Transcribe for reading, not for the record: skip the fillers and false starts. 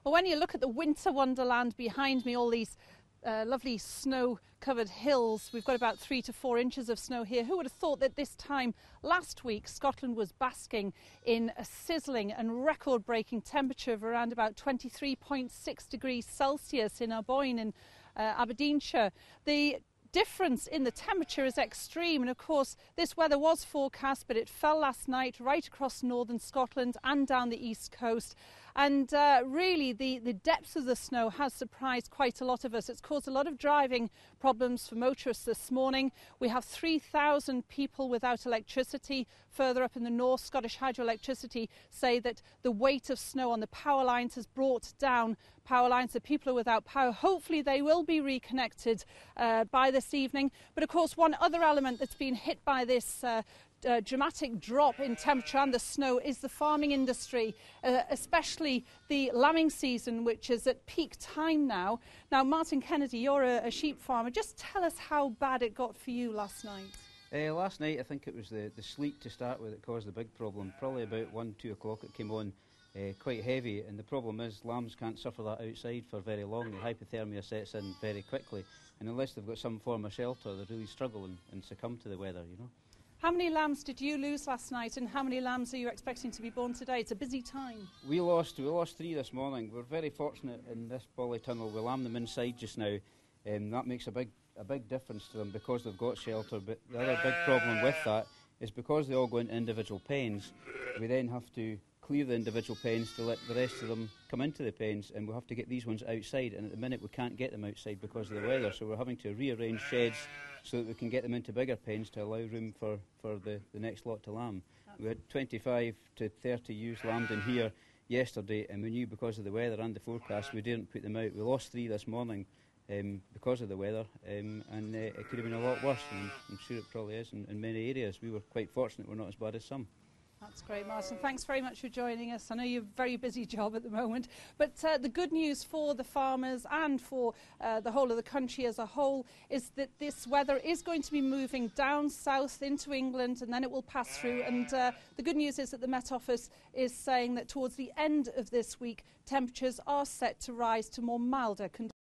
Well, when you look at the winter wonderland behind me, all these lovely snow-covered hills, we've got about 3 to 4 inches of snow here. Who would have thought that this time last week Scotland was basking in a sizzling and record-breaking temperature of around about 23.6 degrees Celsius in Aboyne in Aberdeenshire. The difference in the temperature is extreme, and of course this weather was forecast, but it fell last night right across northern Scotland and down the east coast, and really the depth of the snow has surprised quite a lot of us. It's caused a lot of driving problems for motorists this morning. We have 3,000 people without electricity. Further up in the north, Scottish Hydroelectricity say that the weight of snow on the power lines has brought down power lines, so people are without power. Hopefully they will be reconnected by this evening. But of course, one other element that's been hit by this dramatic drop in temperature and the snow is the farming industry, especially the lambing season, which is at peak time now. Now, Martin Kennedy, you're a sheep farmer. Just tell us how bad it got for you last night. Last night, I think it was the sleet to start with that caused the big problem. Probably about 1, 2 o'clock it came on quite heavy, and the problem is lambs can't suffer that outside for very long. The hypothermia sets in very quickly, and unless they've got some form of shelter, they really struggle and succumb to the weather, you know. How many lambs did you lose last night, and how many lambs are you expecting to be born today? It's a busy time. We lost 3 this morning. We're very fortunate in this polytunnel. We lamb them inside just now, and that makes a big difference to them because they've got shelter. But the other big problem with that is because they all go into individual pens, we then have to clear the individual pens to let the rest of them come into the pens, and we'll have to get these ones outside, and at the minute we can't get them outside because of the weather, so we're having to rearrange sheds so that we can get them into bigger pens to allow room for the next lot to lamb. We had 25 to 30 ewes lambed in here yesterday, and we knew because of the weather and the forecast we didn't put them out. We lost 3 this morning because of the weather, and it could have been a lot worse, and I'm sure it probably is in many areas. We were quite fortunate we're not as bad as some. That's great, Martin. Thanks very much for joining us. I know you're a very busy job at the moment, but the good news for the farmers and for the whole of the country as a whole is that this weather is going to be moving down south into England, and then it will pass through. And the good news is that the Met Office is saying that towards the end of this week, temperatures are set to rise to more milder conditions.